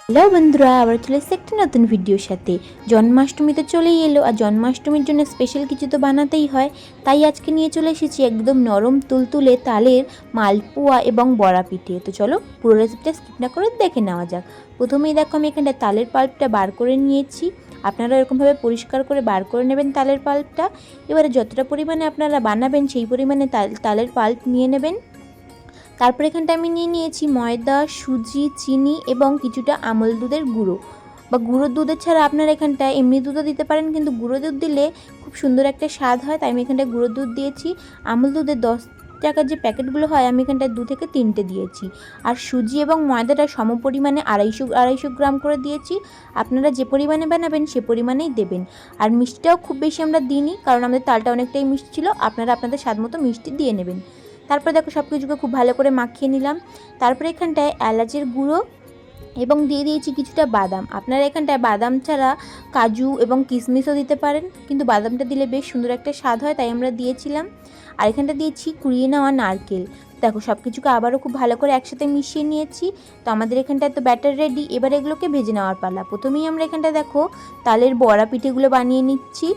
Hello বন্ধুরা, আবার চলে এসেছি একটা নতুন ভিডিওর সাথে। জন্মাষ্টমী তো চলেই এলো, আর জন্মাষ্টমীর জন্য স্পেশাল কিছু তো বানাতেই হয়। তাই আজকে নিয়ে চলে এসেছি একদম নরম তুলতুলে তালের মালপোয়া এবং বড়া পিঠে। তো চলো পুরো রেসিপিটা স্কিপ না করে দেখে নেওয়া যাক। প্রথমেই দেখো আমি এখানটা তালের পাল্পটা বার করে নিয়েছি। আপনারা এরকমভাবে পরিষ্কার করে বার করে নেবেন তালের পাল্পটা। এবারে যতটা পরিমাণে আপনারা বানাবেন সেই পরিমাণে তালের পাল্প নিয়ে নেবেন। তারপর এখানটা আমি নিয়ে নিয়েছি ময়দা, সুজি, চিনি এবং কিছুটা আমল দুধের গুঁড়ো বা গুঁড়ো দুধের ছাড়া আপনারা এখানটায় এমনি দুধও দিতে পারেন, কিন্তু গুঁড়ো দুধ দিলে খুব সুন্দর একটা স্বাদ হয়। তাই আমি এখানটায় গুঁড়ো দুধ দিয়েছি। আমল দুধের 10 টাকার যে প্যাকেটগুলো হয় আমি এখানটায় 2 থেকে 3টে দিয়েছি। আর সুজি এবং ময়দাটা সম পরিমাণে 250 গ্রাম করে দিয়েছি। আপনারা যে পরিমাণে বানাবেন সে পরিমাণেই দেবেন। আর মিষ্টিটাও খুব বেশি আমরা দিইনি, কারণ আমাদের তালটা অনেকটাই মিষ্টি ছিল। আপনারা আপনাদের স্বাদ মতো মিষ্টি দিয়ে নেবেন। তারপরে দেখো সব কিছুকে খুব ভালো করে মাখিয়ে নিলাম। তারপরে এখানটায় এলাচের গুঁড়ো এবং দিয়ে দিয়েছি কিছুটা বাদাম। আপনারা এখানটায় বাদাম ছাড়া কাজু এবং কিশমিশও দিতে পারেন, কিন্তু বাদামটা দিলে বেশ সুন্দর একটা স্বাদ হয়, তাই আমরা দিয়েছিলাম। আর এখানটা দিয়েছি কুড়িয়ে নেওয়া নারকেল। দেখো সব কিছুকে আবারও খুব ভালো করে একসাথে মিশিয়ে নিয়েছি। তো আমাদের এখানটায় তো ব্যাটার রেডি। এবার এগুলোকে ভেজে নেওয়ার পালা। প্রথমেই আমরা এখানটা দেখো তালের বড়া পিঠেগুলো বানিয়ে নিচ্ছি।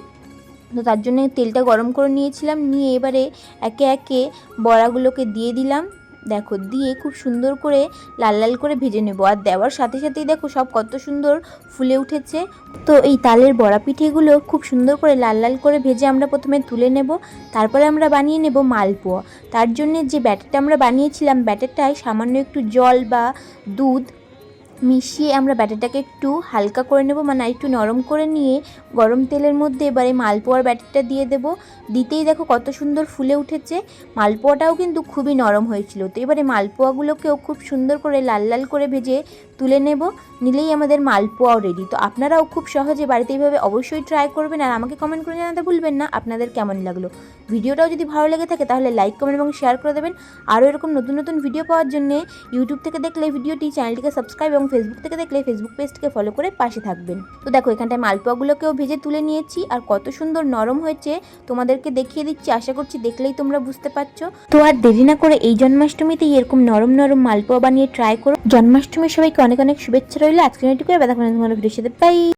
তো তার জন্য তেলটা গরম করে নিয়েছিলাম, নিয়ে এবারে একে একে বড়াগুলোকে দিয়ে দিলাম। দেখো দিয়ে খুব সুন্দর করে লাল লাল করে ভেজে নেব। আর দেওয়ার সাথে সাথেই দেখো সব কত সুন্দর ফুলে উঠেছে। তো এই তালের বড়া পিঠেগুলো খুব সুন্দর করে লাল লাল করে ভেজে আমরা প্রথমে তুলে নেব। তারপরে আমরা বানিয়ে নেব মালপোয়া। তার জন্য যে ব্যাটারটা আমরা বানিয়েছিলাম, ব্যাটারটায় সামান্য একটু জল বা দুধ মিশিয়ে আমরা ব্যাটারটাকে একটু হালকা করে নেব, মানে একটু নরম করে নিয়ে গরম তেলের মধ্যে এবারে মালপোয়ার ব্যাটারটা দিয়ে দেব। দিতেই দেখো কত সুন্দর ফুলে উঠেছে। মালপোয়াটাও কিন্তু খুবই নরম হয়েছিল। তো এবারে মালপোয়াগুলোকেও খুব সুন্দর করে লাল লাল করে ভেজে তুলে নেব। নিলেই আমাদের মালপোয়াও রেডি। তো আপনারাও খুব সহজে বাড়িতে এইভাবে অবশ্যই ট্রাই করবেন, আর আমাকে কমেন্ট করে জানাতে ভুলবেন না আপনাদের কেমন লাগলো। ভিডিওটাও যদি ভালো লেগে থাকে তাহলে লাইক, কমেন্ট এবং শেয়ার করে দেবেন। আরও এরকম নতুন নতুন ভিডিও পাওয়ার জন্য ইউটিউব থেকে দেখলে ভিডিওটি চ্যানেলটিকে সাবস্ক্রাইব এবং ফেসবুক থেকে দেখলে ফেসবুক পেজটিকে ফলো করে পাশে থাকবেন। তো দেখো এখানটায় মালপোয়াগুলোকেও ভেজে তুলে নিয়েছি, আর কত সুন্দর নরম হয়েছে তোমাদেরকে দেখিয়ে দিচ্ছি। আশা করছি দেখলেই তোমরা বুঝতে পারছো। তো আর দেরি না করে এই জন্মাষ্টমীতেই এরকম নরম নরম মালপোয়া বানিয়ে ট্রাই করো। জন্মাষ্টমীর সবাইকে অনেক অনেক শুভেচ্ছা রইল। আজকের ভিডিও করে দেখা ভিডিওর সাথে বাই।